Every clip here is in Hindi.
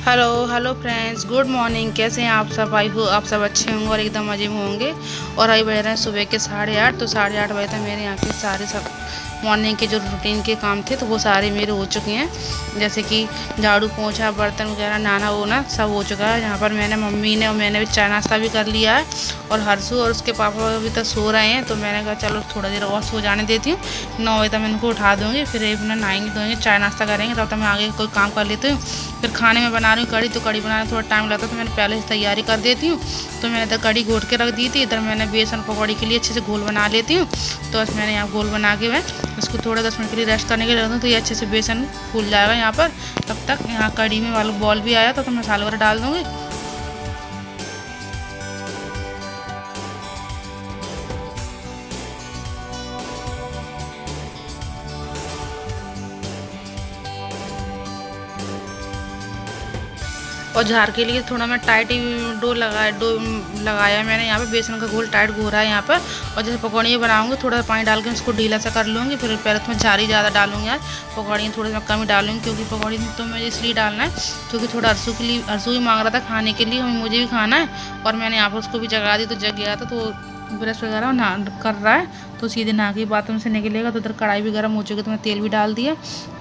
Hello friends, good morning. कैसे हैं आप सब? आई हो आप सब अच्छे होंगे और एकदम मज़े में होंगे। और अभी बज रहे हैं सुबह के 8:30। तो 8:30 बजे तक मेरे यहाँ के सारे सब मॉर्निंग के जो रूटीन के काम थे तो वो सारे मेरे हो चुके हैं। जैसे कि झाड़ू पोंछा, बर्तन वगैरह, नहाना वोना सब हो चुका है। यहाँ पर मम्मी ने और मैंने भी चाय नाश्ता भी कर लिया है। और हर्षू और उसके पापा अभी तक सो रहे हैं, तो मैंने कहा चलो थोड़ा देर और सो जाने देती हूँ। 9 बजे तक मैं इनको उठा दूँगी, फिर अपना नहाएंगे धोएंगे, चाय नाश्ता करेंगे, तब तक मैं आगे कोई काम कर लेती हूँ। फिर खाने में बना रही हूँ कढ़ी, तो कढ़ी बनाने में थोड़ा टाइम लगता है, तो मैंने पहले से तैयारी कर देती हूँ। तो मैंने इधर कढ़ी घोट के रख दी थी। इधर मैंने बेसन पकौड़ी के लिए अच्छे से घोल बना लेती हूँ। तो बस मैंने यहाँ घोल बना के मैं इसको थोड़ा 10 मिनट के लिए रेस्ट करने के लिए रख दूँ, तो ये अच्छे से बेसन फूल जाएगा यहाँ पर। तब तक यहाँ कढ़ी में वाला बॉल भी आया तो मसाला वगैरह डाल दूँगी। और झार के लिए थोड़ा मैं टाइट ही डो लगाया मैंने यहाँ पे। बेसन का घोल टाइट घोरा है यहाँ पर। और जैसे पकौड़ियाँ बनाऊंगी, थोड़ा पानी डाल के उसको ढीला सा कर लूँगी। फिर पहले तो मैं झार ही ज़्यादा डालूंगी यार, पकौड़ियाँ थोड़ी मैं कम ही डालूंगी, क्योंकि पकौड़ी तो मुझे इसलिए डालना है क्योंकि थोड़ा अरसू भी मांग रहा था खाने के लिए, मुझे भी खाना है। और मैंने यहाँ पर उसको भी जगा दी, तो जग गया था, तो ब्रश वगैरह नहा कर रहा है, तो सीधे नहा के बाथरूम से निकलेगा। तो उधर कढ़ाई भी गर्म हो चुकी है, तो मैं तेल भी डाल दिया।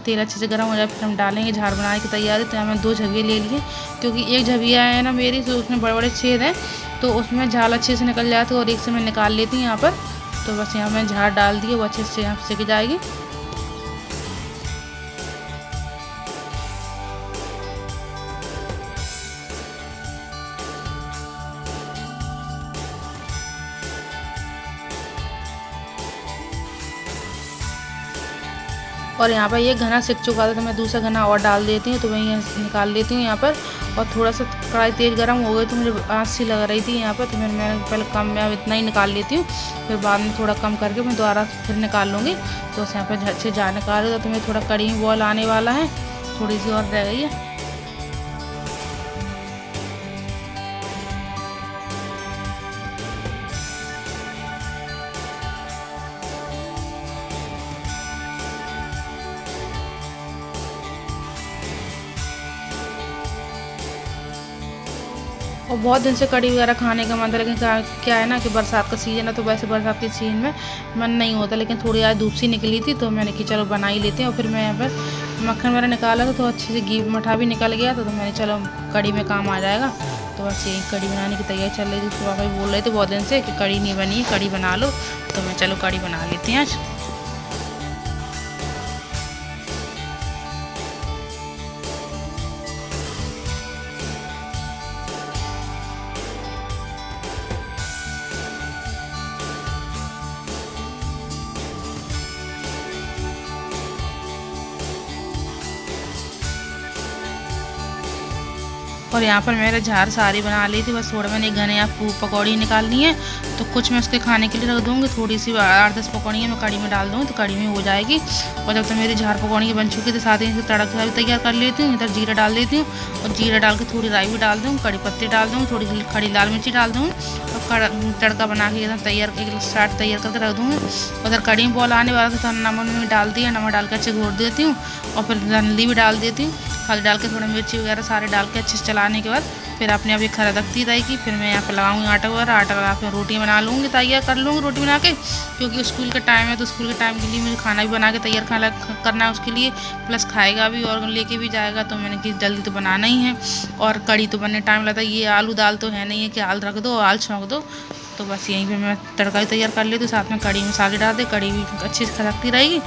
तेल अच्छे से गर्म हो जाए फिर हम डालेंगे झाड़ बनाने की तैयारी। तो यहाँ मैं 2 झविये ले लिए, क्योंकि एक झविया है ना मेरी, तो उसमें बड़े बड़े छेद हैं, तो उसमें झाल अच्छे से निकल जाती है। और एक से मैं निकाल लेती हूँ यहाँ पर। तो बस यहाँ मैं झाड़ डाल दिए, वो अच्छे से यहाँ सिक जाएगी। और यहाँ पर ये घना सिक चुका था, तो मैं दूसरा घना और डाल देती हूँ। तो मैं ये निकाल लेती हूँ यहाँ पर। और थोड़ा सा कढ़ाई तेज गर्म हो गई, तो मुझे आँच सी लग रही थी यहाँ पर, तो मैंने पहले कम में अब इतना ही निकाल लेती हूँ। फिर बाद में थोड़ा कम करके मैं दोबारा फिर निकाल लूँगी। तो उस यहाँ पर अच्छे झाड़ निकाल रही, तो मैं थोड़ा कड़ी में बॉल आने वाला है, थोड़ी सी और रह गई है। और बहुत दिन से कढ़ी वगैरह खाने का मन था, लेकिन क्या है ना कि बरसात का सीज़न है, तो वैसे बरसात के सीज़न में मन नहीं होता। लेकिन थोड़ी आज धूप सी निकली थी, तो मैंने कि चलो बना ही लेते हैं। और फिर मैं यहाँ पर मक्खन वगैरह निकाला था, तो अच्छे से घी मठा भी निकल गया था, तो मैंने चलो कढ़ी में काम आ जाएगा। तो बस यही कढ़ी बनाने की तैयारी चल रही थी। तो पापा भी बोल रहे थे बहुत दिन से कि कढ़ी नहीं बनी है, कढ़ी बना लो। तो मैं चलो कढ़ी बना लेते हैं आज। और यहाँ पर मैंने झार सारी बना ली थी, बस थोड़ा मैंने घने आप पकौड़ी निकालनी है, तो कुछ मैं उसके खाने के लिए रख दूँगी। थोड़ी सी 8-10 पकौड़ियाँ मैं कढ़ी में डाल दूँगी, तो कढ़ी में हो जाएगी। और जब तक मेरी झार पकौड़ियाँ बन चुकी थी, साथ ही तड़का भी तैयार कर लेती हूँ। इधर जीरा डाल देती हूँ, और जीरा डाल के थोड़ी राई भी डाल दूँगी, कड़ी पत्ती डाल दूँगी, थोड़ी खड़ी लाल मिर्ची डाल दूँगी। और तड़का बना के एकदम तैयार, एक साथ तैयार करके रख दूँगी। उधर कढ़ी में बॉल आने वाला था, तो नमक में डाल दिया, नमक डाल के अच्छे घोट देती हूँ। और फिर हल्दी भी डाल देती हूँ, हल्दी डाल के थोड़ा मिर्ची वगैरह सारे डाल के अच्छे से चलाने के बाद फिर अपने आप ये खरदकती रहेगी। फिर मैं यहाँ पे लगाऊंगी आटा वगैरह, आटा लगा के रोटी बना लूँगी, तैयार कर लूँगी रोटी बना के। क्योंकि स्कूल का टाइम है, तो स्कूल के टाइम के लिए मुझे खाना भी बना के तैयार करना है उसके लिए, प्लस खाएगा भी और लेके भी जाएगा। तो मैंने कि जल्दी तो बनाना ही है, और कढ़ी तो बनने टाइम लगता है। ये आलू दाल तो है नहीं है कि आल रख दो आल छौंक दो। तो बस यहीं पर मैं तड़का भी तैयार कर लेती हूँ, साथ में कढ़ी मसाले डाल दे, कढ़ी भी अच्छी से खदकती रहेगी।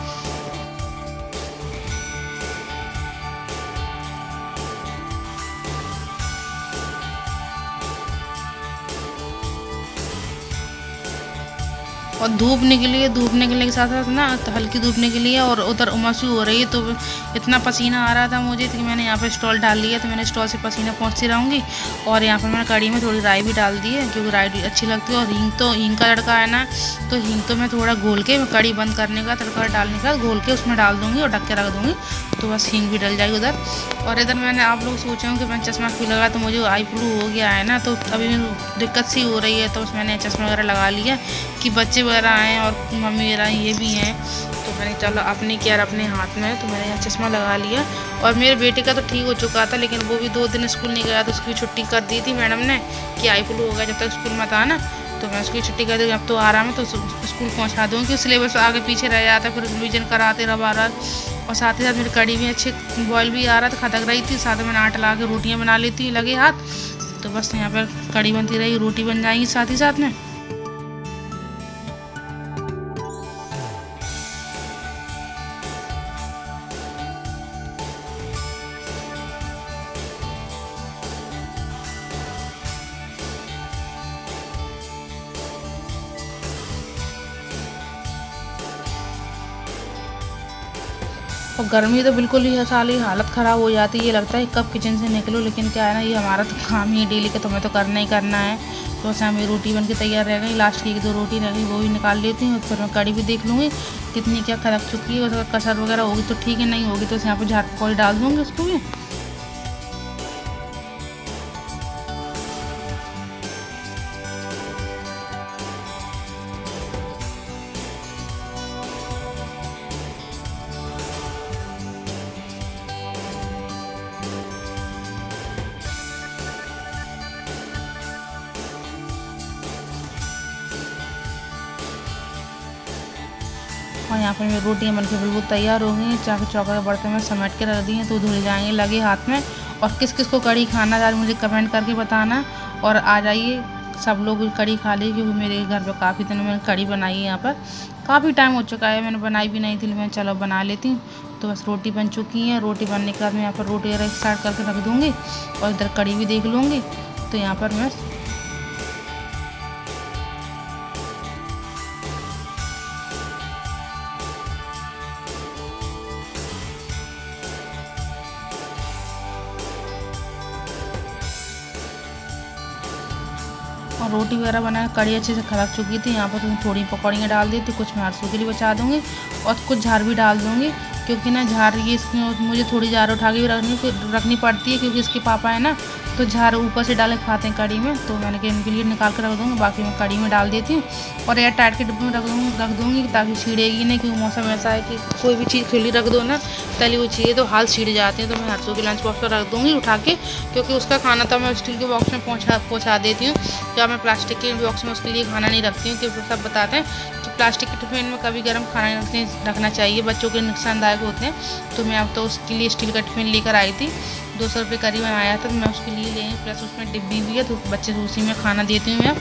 और धूप निकलने के साथ साथ ना, तो हल्की धूप निकली है और उधर उमस भी हो रही है, तो इतना पसीना आ रहा था मुझे कि मैंने यहाँ पे स्टॉल डाल लिया। तो मैंने स्टॉल से पसीना पहुँचती रहूँगी। और यहाँ पर मैंने कढ़ी में थोड़ी राई भी डाल दी है, क्योंकि राई अच्छी लगती है। और हींग का तड़का है ना, तो हींग तो मैं थोड़ा घोल के, कढ़ी बंद करने का तड़का डालने का घोल के उसमें डाल दूँगी और ढक के रख दूँगी, तो बस हींग भी डल जाएगी उधर। और इधर मैंने आप लोग सोचे होंगे कि मैं चश्मा क्यों लगा, तो मुझे आई फ्लू हो गया है ना, तो अभी दिक्कत सी हो रही है, तो बस मैंने चश्मा वगैरह लगा लिया कि बच्चे वगैरह आए और मम्मी वगैरह ये भी हैं, तो मैंने चलो अपनी केयर अपने हाथ में है, तो मैंने यहाँ चश्मा लगा लिया। और मेरे बेटे का तो ठीक हो चुका था, लेकिन वो भी 2 दिन स्कूल नहीं गया तो उसकी छुट्टी कर दी थी मैडम ने कि आई फ्लू हो गया जब तक स्कूल मत आना। तो मैं उसकी छुट्टी कर दी, अब तो आराम है तो स्कूल पहुँचा दूँगी। सिलेबस आगे पीछे रह जाता, फिर रिविजन कराते रहा बार। और साथ ही साथ मेरी कड़ी भी अच्छी बॉयल भी आ रहा था, खदक रही थी। साथ में मैंने आटा ला के रोटियाँ बना लेती लगे हाथ। तो बस यहाँ पर कड़ी बनती रहेगी, रोटी बन जाएगी साथ ही साथ में। और गर्मी तो बिल्कुल ही साली हालत ख़राब हो जाती है, ये लगता है कब किचन से निकलो। लेकिन क्या है ना, ये हमारा तो काम ही है डेली का, तो हमें तो करना ही करना है। तो वैसे हमें रोटी बन के तैयार रह गई, लास्ट की 1-2 रोटी रह गई, वो भी निकाल लेती हूँ। फिर मैं कड़ी भी देख लूँगी कितनी क्या खदक चुकी है। अगर कसर वगैरह होगी तो ठीक है, नहीं होगी तो यहाँ पर झाड़ पकौड़ी डाल दूँगी उसको भी। और यहाँ पर मेरी रोटियाँ बनके बिल्कुल तैयार हो गई। चाके चौका के बर्तन में समेट के रख दी हैं, तो धुल जाएंगे लगे हाथ में। और किस किस को कड़ी खाना है मुझे कमेंट करके बताना। और आ जाइए सब लोग कड़ी खा ली, क्योंकि मेरे घर पे काफ़ी दिनों मैंने कड़ी बनाई है। यहाँ पर काफ़ी टाइम हो चुका है, मैंने बनाई भी नहीं थी, मैं चलो बना लेती हूँ। तो बस रोटी बन चुकी है, रोटी बनने के बाद मैं यहाँ पर रोटी वगैरह स्टार्ट करके रख दूँगी और इधर कड़ी भी देख लूँगी। तो यहाँ पर मैं और रोटी वगैरह बना कड़ी अच्छे से खदक चुकी थी। यहाँ पर थोड़ी पकौड़ियाँ डाल दी थी, कुछ मैं आरसू के लिए बचा दूँगी और कुछ झार भी डाल दूँगी। क्योंकि ना झार ये मुझे थोड़ी झार उठा के भी रखनी पड़ती है, क्योंकि इसके पापा है ना तो झार ऊपर से डाले खाते हैं कड़ी में। तो मैंने कहा इनके लिए निकाल कर रख दूँगी, बाकी मैं कड़ी में डाल देती हूँ। और एयर टाइट के डिब्बे में रख दूँगी ताकि छीड़ेगी नहीं, क्योंकि मौसम ऐसा है कि कोई भी चीज़ खुली रख दो ना तली हुई चीज़ें तो हाल छीड़ जाते हैं। तो मैं हर्षू के लंच बॉक्स पर रख दूँगी उठा के, क्योंकि उसका खाना तो मैं स्टील के बॉक्स में पहुँचा देती हूँ। या मैं प्लास्टिक के बॉक्स में उसके लिए खाना नहीं रखती हूँ, क्योंकि सब बताते हैं कि प्लास्टिक के टिफिन में कभी गर्म खाना रखना चाहिए, बच्चों के नुकसानदायक होते हैं। तो मैं अब तो उसके लिए स्टील का टिफिन लेकर आई थी, 200 रुपये करीब आया था, तो मैं उसके लिए ले, प्लस उसमें डिब्बी भी है, तो बच्चे को उसी में खाना देती हूँ मैं।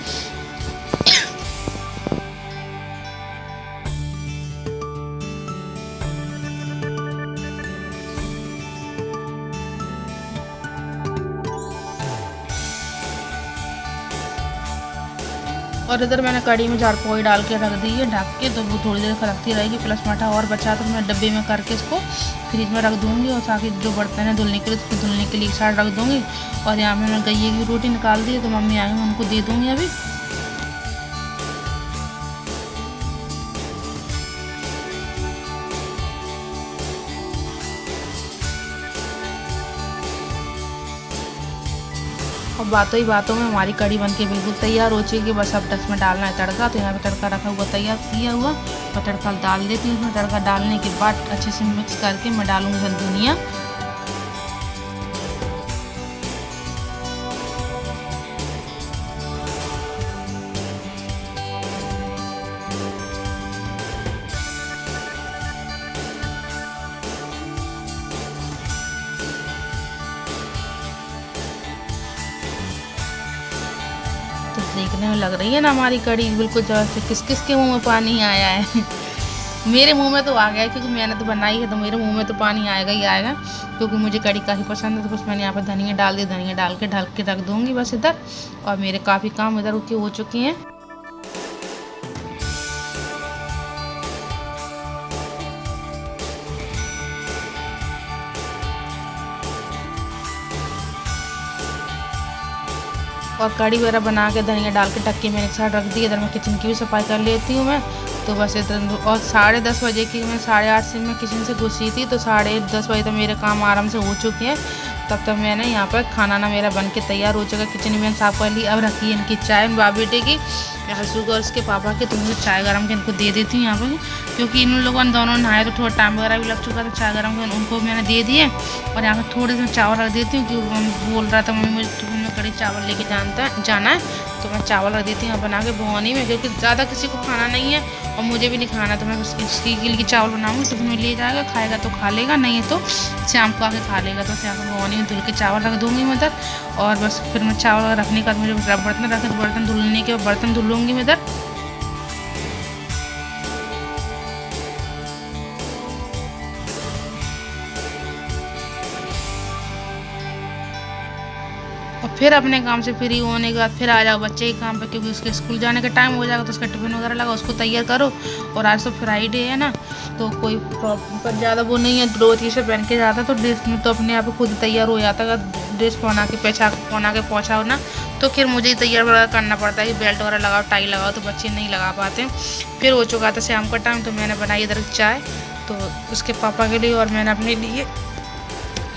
और इधर मैंने कड़ी में झाड़ पकौड़ी डाल के रख दी है ढक के, तो वो थोड़ी देर खदकती रहेगी। प्लस मठा और बचा तो मैं डब्बे में करके इसको फ्रिज में रख दूँगी। और ताकि जो बर्तन है धुलने के लिए उसको धुलने के लिए एक साइड रख दूँगी। और यहाँ मैंने गैये की रोटी निकाल दी है, तो मम्मी आएंगे मैं उनको दे दूँगी अभी। और बातों ही बातों में हमारी कड़ी बनके बिल्कुल तैयार हो चुकी है। बस अब में डालना है तड़का। तो यहाँ पे तड़का रखा हुआ तैयार किया हुआ, और तड़का डाल देती हूँ। उसमें तड़का डालने के बाद अच्छे से मिक्स करके मैं डालूँगी धनिया। तो देखने में लग रही है ना हमारी कड़ी बिल्कुल जैसे किस किस के मुंह में पानी आया है। मेरे मुंह में तो आ गया, क्योंकि मैंने तो बनाई है, तो मेरे मुंह में तो पानी आएगा ही आएगा, क्योंकि मुझे कड़ी काफ़ी पसंद है। तो बस मैंने यहाँ पर धनिया डाल दी, धनिया डाल के ढक के रख दूँगी बस इधर। और मेरे काफ़ी काम इधर के हो चुके हैं। और कड़ी वगैरह बना के धनिया डाल के ढक के मैंने एक साइड रख दी। इधर मैं किचन की भी सफाई कर लेती हूँ मैं। तो बस इधर और 10:30 बजे की मैं 8:30 से मैं किचन से घुसी थी, तो 10:30 बजे तक मेरे काम आराम से हो चुके हैं। तब तक मैंने यहाँ पर खाना ना मेरा बन के तैयार हो चुका। किचन में साफ कर ली। अब रखी है इनकी चाय बाप बेटे की, हंसू और उसके पापा के। तो मुझे चाय गरम के इनको दे देती हूँ यहाँ पर, क्योंकि इन लोगों ने दोनों नहाए तो थोड़ा टाइम वगैरह भी लग चुका था। चाय गरम के उनको मैंने दे दिए। और यहाँ पर थोड़े से चावल रख देती हूँ, क्योंकि बोल रहा था मम्मी मुझे टिफिन में कड़ी चावल लेके जाना है। तो मैं चावल रख देती हूँ यहाँ बना के भगोनी में, क्योंकि ज़्यादा किसी को खाना नहीं है और मुझे भी नहीं खाना। तो मैं इसकी के लिए चावल बनाऊँगी, टिफिन में ले जाएगा, खाएगा तो खा लेगा, नहीं तो शाम को आके खा लेगा। तो शाम को भगोनी में धुल के चावल रख दूँगी मैं इधर। और बस फिर मैं चावल रखने का मुझे बर्तन रखे, बर्तन धुलने के बर्तन धुल लूँगी मैं इधर। और फिर अपने काम से फ्री होने के बाद फिर आ जाओ बच्चे के काम पे, क्योंकि उसके स्कूल जाने का टाइम हो जाएगा। तो उसका टिफिन वगैरह लगा, उसको तैयार करो। और आज तो फ्राइडे है ना, तो कोई प्रॉब्लम पर ज़्यादा वो नहीं है। रोज ये सब पहन के जाता तो ड्रेस में तो अपने आप खुद तैयार हो जाता। अगर ड्रेस पहना के पहुँचाओ ना, तो फिर मुझे ही तैयार वगैरह करना पड़ता है कि बेल्ट वगैरह लगाओ, टाई लगाओ, तो बच्चे नहीं लगा पाते। फिर हो चुका था शाम का टाइम, तो मैंने बनाई इधर चाय, तो उसके पापा के लिए और मैंने अपने लिए।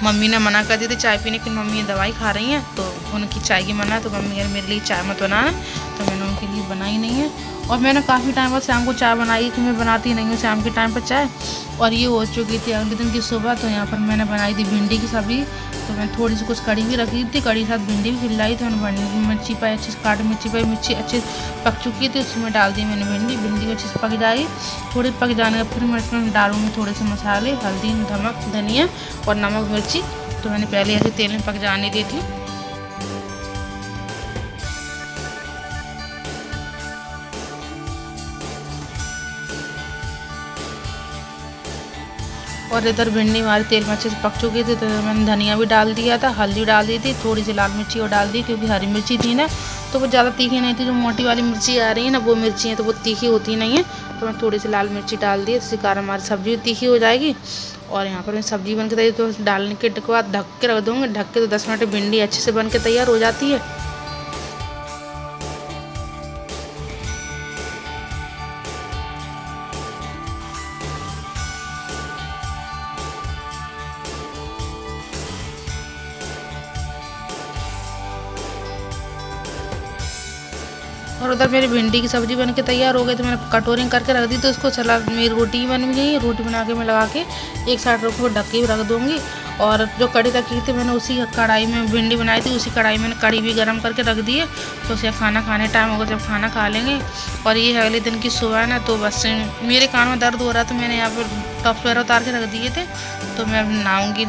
मम्मी ने मना कर दी थी चाय पीने की, मम्मी दवाई खा रही हैं तो उनकी चाय की मना है। तो मम्मी कह मेरे लिए चाय मत बनाना, तो मैंने उनके लिए बनाई नहीं है। और मैंने काफ़ी टाइम बाद शाम को चाय बनाई, कि मैं बनाती नहीं हूँ शाम के टाइम पर चाय। और ये हो चुकी थी अगले दिन की सुबह। तो यहाँ पर मैंने बनाई थी भिंडी की सब्ज़ी। तो मैंने थोड़ी सी कुछ कड़ी भी रखी थी, कड़ी के साथ भिंडी भी खिलाई। तो मैंने मिर्ची पाई अच्छी से, काट मिर्ची पाई, मिर्ची अच्छी पक चुकी थी, उसमें डाल दी मैंने भिंडी को अच्छे से पक जाएगी। थोड़ी पक जाने के फिर मैं इसमें डालूँगी थोड़े से मसाले, हल्दी, नमक, धनिया और नमक मिर्ची। तो मैंने पहले ऐसे तेल में पक जाने दी थी। और इधर भिंडी हमारी तेल में अच्छे से पक चुकी थी। तो मैंने धनिया भी डाल दिया था, हल्दी डाल दी थी, थोड़ी सी लाल मिर्ची और डाल दी, क्योंकि हरी मिर्ची थी ना, तो वो ज़्यादा तीखी नहीं थी। जो मोटी वाली मिर्ची आ रही है ना, वो मिर्ची है तो वो तीखी होती नहीं है। तो मैं थोड़ी सी लाल मिर्ची डाल दी, इसी कारण हमारी सब्ज़ी भी तीखी हो जाएगी। और यहाँ पर मैं सब्ज़ी बन के तैयार, तो डालने के बाद ढक के रख दूँगी। ढक के तो 10 मिनट भिंडी अच्छे से बन के तैयार हो जाती है। और उधर मेरी भिंडी की सब्ज़ी बन के तैयार हो गई। तो मैंने कटोरी करके रख दी। तो उसको चला, मेरी रोटी बन गई। रोटी बना के मैं लगा के एक साइड रखो, ढक के रख दूँगी। और जो कड़ी रखी थी मैंने, उसी कढ़ाई में भिंडी बनाई थी, उसी कढ़ाई में कड़ी भी गर्म करके रख दी है। तो उसे खाना खाने टाइम होगा, जब खाना खा लेंगे। और ये अगले दिन की सुबह ना, तो बस मेरे कान में दर्द हो रहा, तो मैंने यहाँ पर टॉप्स वगैरह उतार के रख दिए थे। तो मैं नहाऊँगी,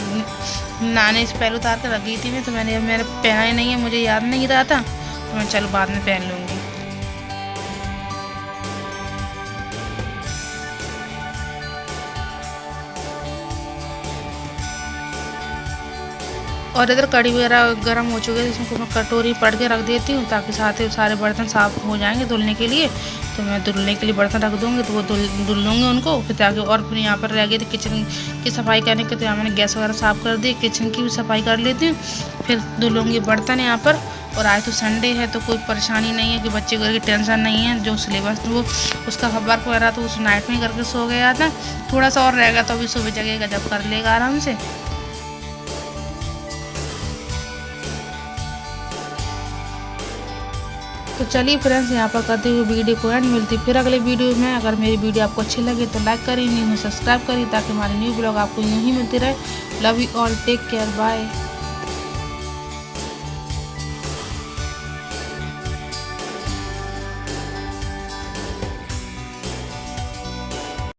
नहाने से पहले उतार के रख गई थी मैं। तो मैंने पहना ही नहीं है, मुझे याद नहीं रहा था। तो मैं चलो बाद में पहन लूँगी। और इधर कड़ी वगैरह गर्म हो चुके हैं, इसमें मैं कटोरी पड़ के रख देती हूँ, ताकि साथ ही सारे बर्तन साफ हो जाएंगे धुलने के लिए। तो मैं धुलने के लिए बर्तन रख दूँगी, तो वो धुल लूँगी उनको फिर ताकि। और फिर यहाँ पर रह गई थी किचन की सफाई करने के, तो यहाँ मैंने गैस वगैरह साफ़ कर दी, किचन की भी सफाई कर लेती हूँ। फिर धुलूँगी बर्तन यहाँ पर। और आज तो संडे है, तो कोई परेशानी नहीं है कि बच्चे को टेंशन नहीं है। जो सिलेबस वो उसका वर्क वगैरह तो उस नाइट में करके सो गया था। थोड़ा सा और रहेगा, तो अभी सुबह जगेगा जब कर लेगा आराम से। तो चलिए फ्रेंड्स, यहाँ पर करते हुए वीडियो को एंड मिलती फिर अगले वीडियो में। अगर मेरी वीडियो आपको अच्छी लगे तो लाइक करिए, न्यू में सब्सक्राइब करिए, ताकि हमारी न्यू ब्लॉग आपको यूँ ही मिलती रहे। Love you all, take care, bye.